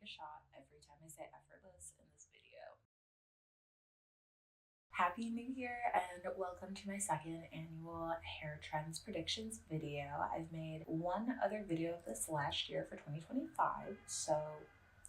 a shot every time I say effortless in this video. Happy New Year and welcome to my second annual hair trends predictions video. I've made one other video of this last year for 2025, so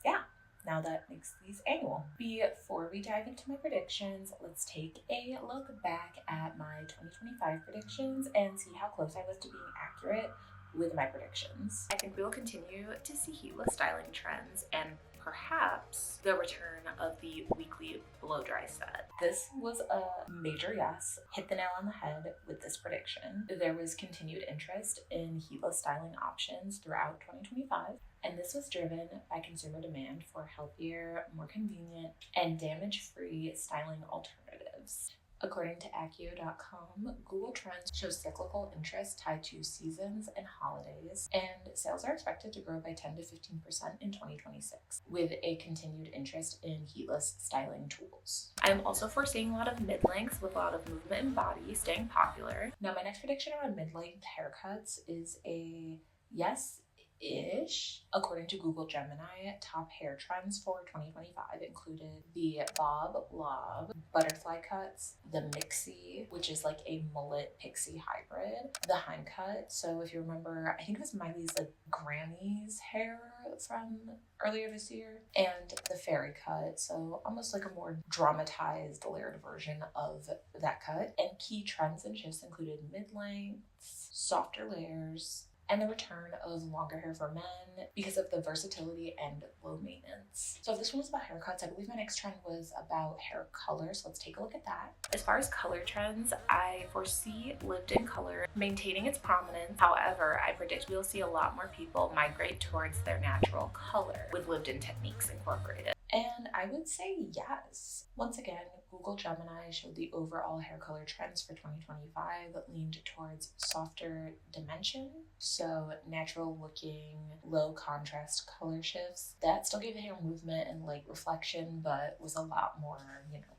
yeah, now that makes these annual. Before we dive into my predictions, let's take a look back at my 2025 predictions and see how close I was to being accurate with my predictions. I think we will continue to see heatless styling trends and perhaps the return of the weekly blow dry set. This was a major yes. Hit the nail on the head with this prediction. There was continued interest in heatless styling options throughout 2025, and this was driven by consumer demand for healthier, more convenient, and damage-free styling alternatives. According to Accio.com, Google Trends shows cyclical interest tied to seasons and holidays, and sales are expected to grow by 10 to 15% in 2026, with a continued interest in heatless styling tools. I'm also foreseeing a lot of mid-lengths with a lot of movement and body staying popular. Now, my next prediction around mid-length haircuts is a yes-ish. According to Google Gemini, top hair trends for 2025 included the bob lob, butterfly cuts, the mixie, which is like a mullet pixie hybrid, the Heim cut. So if you remember, I think it was Miley's like Granny's hair from earlier this year, and the fairy cut. So almost like a more dramatized, layered version of that cut. And key trends and shifts included mid-lengths, softer layers, and the return of longer hair for men because of the versatility and low maintenance. So if this one was about haircuts, I believe my next trend was about hair color, so let's take a look at that. As far as color trends, I foresee lived-in color maintaining its prominence. However, I predict we'll see a lot more people migrate towards their natural color with lived-in techniques incorporated. And I would say yes. Once again, Google Gemini showed the overall hair color trends for 2025 that leaned towards softer dimension, so natural looking, low contrast color shifts that still gave the hair movement and light reflection, but was a lot more,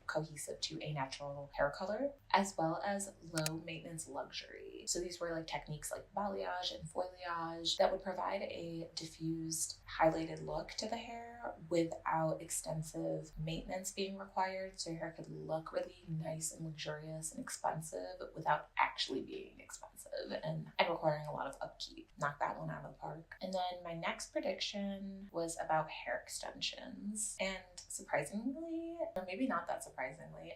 cohesive to a natural hair color, as well as low maintenance luxury. So these were like techniques like balayage and foliage that would provide a diffused, highlighted look to the hair without extensive maintenance being required, so your hair could look really nice and luxurious and expensive without actually being expensive and requiring a lot of upkeep. Knock that one out of the park. And then my next prediction was about hair extensions, and surprisingly, or maybe not that surprisingly,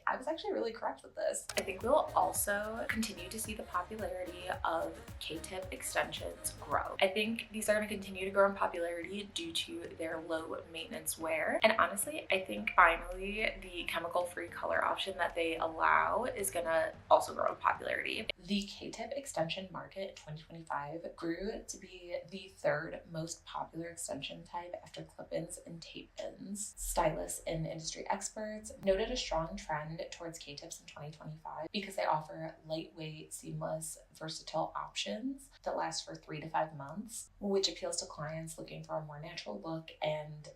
I was actually really correct with this. I think we'll also continue to see the popularity of K-tip extensions grow. I think these are going to continue to grow in popularity due to their low maintenance wear, and honestly, I think finally the chemical-free color option that they allow is going to also grow in popularity. The K-tip extension market in 2025 grew to be the third most popular extension type after clip-ins and tape-ins. Stylists and industry experts noted a strong trend towards K-tips in 2025 because they offer lightweight, seamless, versatile options that last for 3 to 5 months, which appeals to clients looking for a more natural look and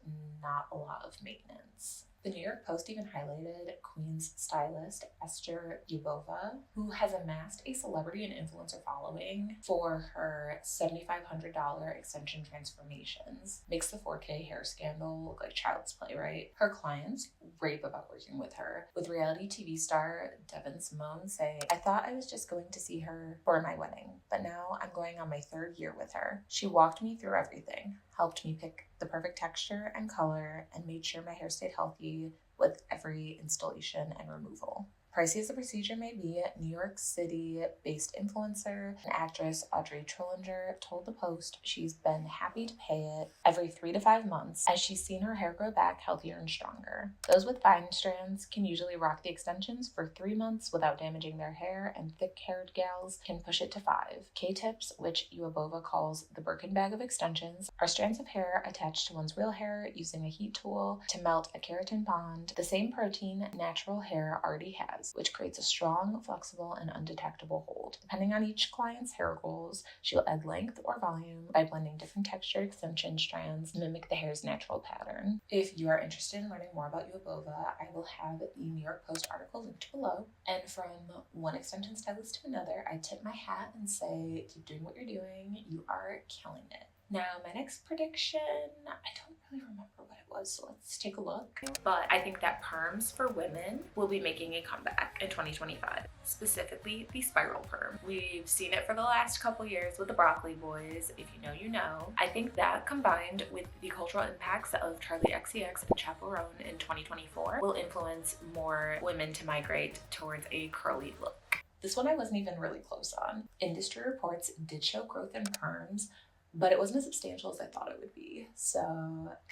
not a lot of maintenance. The New York Post even highlighted Queen's stylist Esther Yubova, who has amassed a celebrity and influencer following for her $7,500 extension transformations. Makes the 4K hair scandal look like child's play, right? Her clients rave about working with her, with reality TV star Devin Simone saying, "I thought I was just going to see her for my wedding, but now I'm going on my 3rd year with her. She walked me through everything, helped me pick the perfect texture and color, and made sure my hair stayed healthy with every installation and removal." Pricey as the procedure may be, New York City-based influencer and actress Audrey Trillinger told the Post she's been happy to pay it every 3 to 5 months as she's seen her hair grow back healthier and stronger. Those with fine strands can usually rock the extensions for 3 months without damaging their hair, and thick-haired gals can push it to 5. K-tips, which Yubova calls the Birkin bag of extensions, are strands of hair attached to one's real hair using a heat tool to melt a keratin bond, the same protein natural hair already has, which creates a strong, flexible, and undetectable hold. Depending on each client's hair goals, she'll add length or volume by blending different textured extension strands to mimic the hair's natural pattern. If you are interested in learning more about Yubova, I will have the New York Post article linked below. And from one extension stylist to another, I tip my hat and say, keep doing what you're doing. You are killing it. Now, my next prediction, I don't really remember what it was. So let's take a look. But I think that perms for women will be making a comeback in 2025, specifically the spiral perm. We've seen it for the last couple years with the broccoli boys. If you know, you know. I think that combined with the cultural impacts of Charlie XCX and Chaperone in 2024 will influence more women to migrate towards a curly look. This one I wasn't even really close on. Industry reports did show growth in perms, but it wasn't as substantial as I thought it would be. So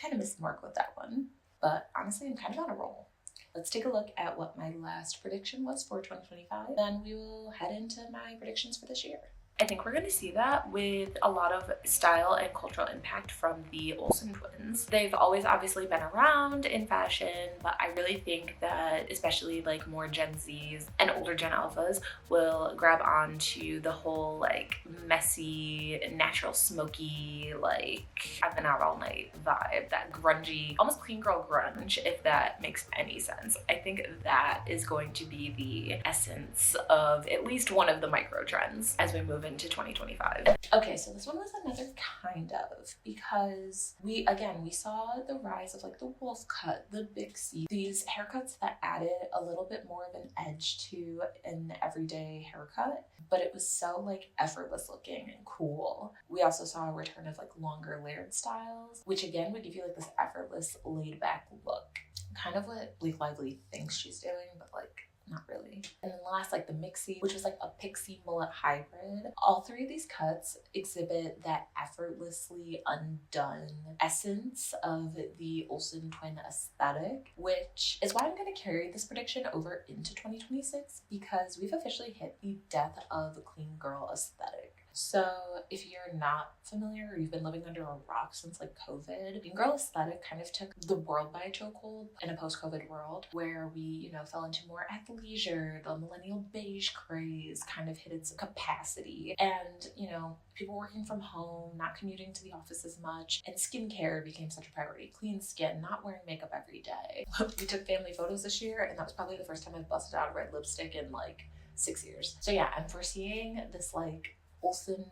kind of missed the mark with that one. But honestly, I'm kind of on a roll. Let's take a look at what my last prediction was for 2025. Then we will head into my predictions for this year. I think we're going to see that with a lot of style and cultural impact from the Olsen twins. They've always obviously been around in fashion, but I really think that especially like more Gen Zs and older Gen Alphas will grab onto the whole like messy, natural smoky, like I've been out all night vibe, that grungy, almost clean girl grunge, if that makes any sense. I think that is going to be the essence of at least one of the micro trends as we move into 2025. Okay, so this one was another kind of, because we saw the rise of like the wolf cut, the Bixie, these haircuts that added a little bit more of an edge to an everyday haircut, but it was so like effortless looking and cool. We also saw a return of like longer layered styles, which again would give you like this effortless laid back look. Kind of what Bleak Lively thinks she's doing, but like not really. And then last, like the Mixie, which was like a pixie mullet hybrid. All three of these cuts exhibit that effortlessly undone essence of the Olsen twin aesthetic, which is why I'm going to carry this prediction over into 2026, because we've officially hit the death of the clean girl aesthetic. So if you're not familiar or you've been living under a rock since like COVID, clean girl aesthetic kind of took the world by a chokehold in a post-COVID world where we, you know, fell into more athleisure, the millennial beige craze kind of hit its capacity. And, you know, people working from home, not commuting to the office as much, and skincare became such a priority. Clean skin, not wearing makeup every day. We took family photos this year, and that was probably the first time I've busted out a red lipstick in like 6 years. So yeah, I'm foreseeing this like Olsen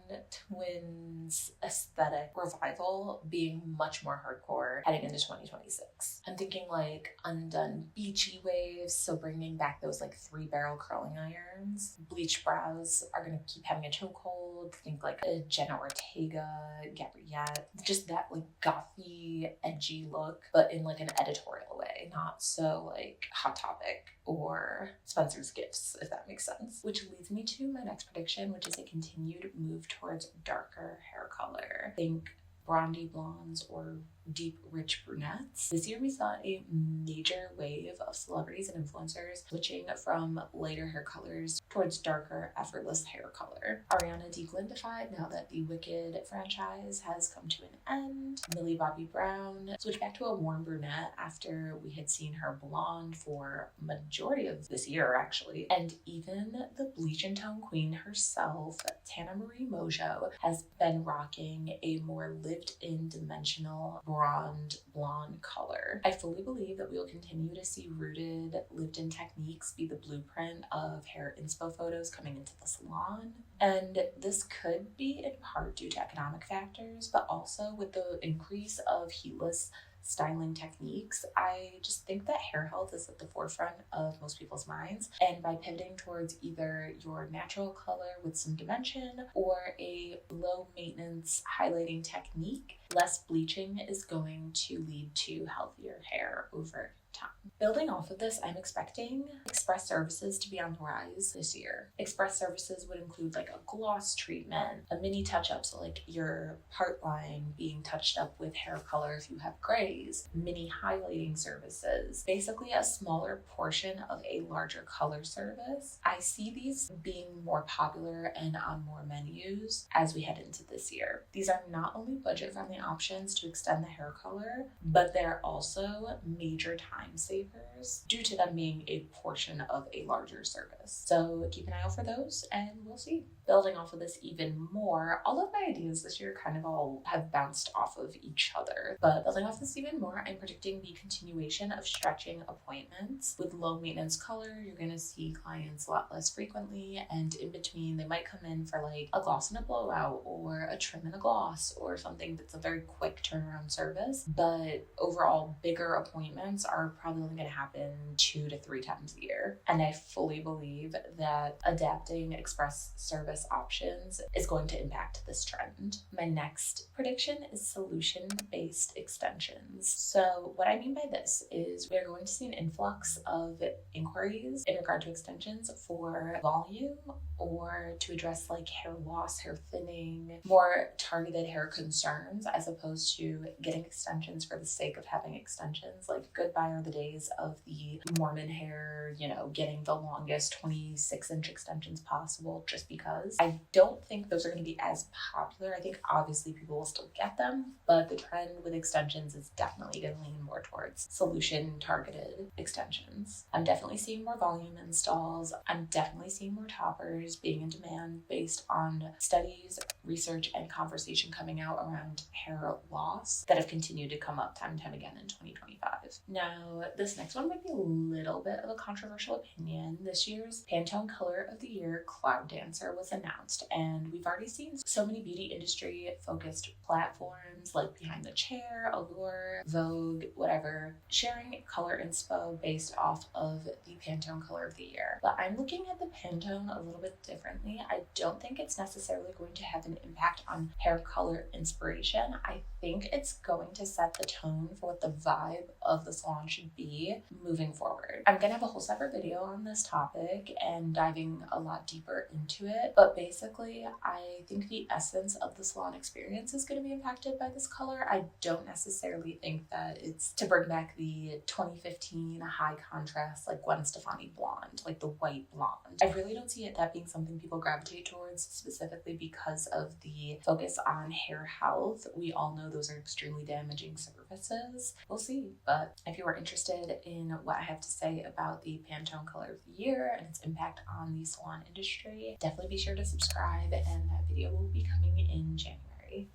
twins aesthetic revival being much more hardcore heading into 2026. I'm thinking like undone beachy waves, so bringing back those like 3-barrel curling irons. Bleach brows are gonna keep having a chokehold. Think like a Jenna Ortega, Gabriette, just that like gothy, edgy look, but in like an editorial way, not so like Hot Topic or Spencer's Gifts, if that makes sense. Which leads me to my next prediction, which is a continued move towards darker hair color. Think blondie blondes or deep rich brunettes. This year we saw a major wave of celebrities and influencers switching from lighter hair colors towards darker, effortless hair color. Ariana deglindified now that the Wicked franchise has come to an end. Millie Bobby Brown switched back to a warm brunette after we had seen her blonde for majority of this year actually. And even the bleach and tone queen herself, Tana Marie Mojo, has been rocking a more lived-in dimensional bronze blonde color. I fully believe that we will continue to see rooted, lived-in techniques be the blueprint of hair inspo photos coming into the salon. And this could be in part due to economic factors, but also with the increase of heatless styling techniques. I just think that hair health is at the forefront of most people's minds, and by pivoting towards either your natural color with some dimension or a low maintenance highlighting technique, less bleaching is going to lead to healthier hair over time. Building off of this, I'm expecting express services to be on the rise this year. Express services would include like a gloss treatment, a mini touch-up, so like your part line being touched up with hair color if you have grays, mini highlighting services, basically a smaller portion of a larger color service. I see these being more popular and on more menus as we head into this year. These are not only budget-friendly options to extend the hair color, but they're also major time time savers due to them being a portion of a larger service. So keep an eye out for those and we'll see. Building off of this even more, all of my ideas this year kind of all have bounced off of each other. But building off this even more, I'm predicting the continuation of stretching appointments. With low maintenance color, you're going to see clients a lot less frequently, and in between they might come in for like a gloss and a blowout or a trim and a gloss or something that's a very quick turnaround service. But overall, bigger appointments are probably only going to happen 2 to 3 times a year. And I fully believe that adapting express service options is going to impact this trend. My next prediction is solution-based extensions. So what I mean by this is we're going to see an influx of inquiries in regard to extensions for volume or to address like hair loss, hair thinning, more targeted hair concerns, as opposed to getting extensions for the sake of having extensions. Like goodbye are the days of the Mormon hair, getting the longest 26-inch extensions possible just because. I don't think those are going to be as popular. I think obviously people will still get them, but the trend with extensions is definitely going to lean more towards solution targeted extensions. I'm definitely seeing more volume installs. I'm definitely seeing more toppers being in demand based on studies, research, and conversation coming out around hair loss that have continued to come up time and time again in 2025. Now, this next one might be a little bit of a controversial opinion. This year's Pantone Color of the Year Cloud Dancer was announced, and we've already seen so many beauty industry focused platforms like Behind the Chair, Allure, Vogue, whatever, sharing color inspo based off of the Pantone Color of the Year. But I'm looking at the Pantone a little bit differently. I don't think it's necessarily going to have an impact on hair color inspiration. I think it's going to set the tone for what the vibe of the salon should be moving forward. I'm gonna have a whole separate video on this topic and diving a lot deeper into it, but basically I think the essence of the salon experience is going to be impacted by this color. I don't necessarily think that it's to bring back the 2015 high contrast like Gwen Stefani blonde, like the white blonde. I really don't see that being something people gravitate towards, specifically because of the focus on hair health. We all know those are extremely damaging surfaces. We'll see. But if you are interested in what I have to say about the Pantone Color of the Year and its impact on the salon industry, definitely be sure to subscribe, and that video will be coming in January.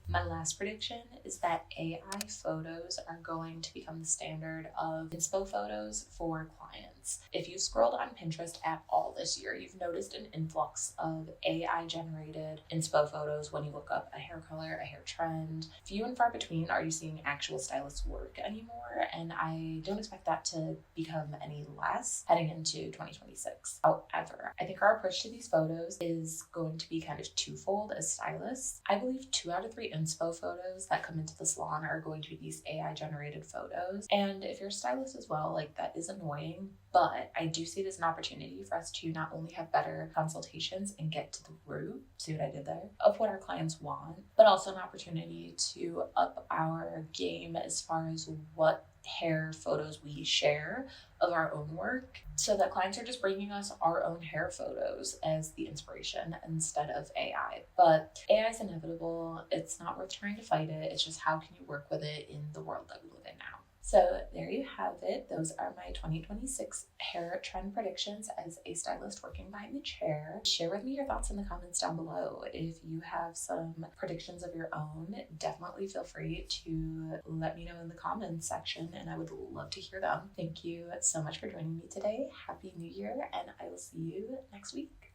My last prediction is that AI photos are going to become the standard of inspo photos for clients. If you scrolled on Pinterest at all this year, you've noticed an influx of AI generated inspo photos when you look up a hair color, a hair trend. Few and far between are you seeing actual stylists work anymore, and I don't expect that to become any less heading into 2026. However, I think our approach to these photos is going to be kind of twofold as stylists. I believe 2 out of 3 inspo photos that come into the salon are going to be these AI generated photos. And if you're a stylist as well, like that is annoying, but I do see it as an opportunity for us to not only have better consultations and get to the root, see what I did there, of what our clients want, but also an opportunity to up our game as far as what hair photos we share of our own work, so that clients are just bringing us our own hair photos as the inspiration instead of AI. But AI is inevitable. It's not worth trying to fight it. It's just how can you work with it in the world that we live in now. So there you have it. Those are my 2026 hair trend predictions as a stylist working behind the chair. Share with me your thoughts in the comments down below. If you have some predictions of your own, definitely feel free to let me know in the comments section, and I would love to hear them. Thank you so much for joining me today. Happy New Year, and I will see you next week.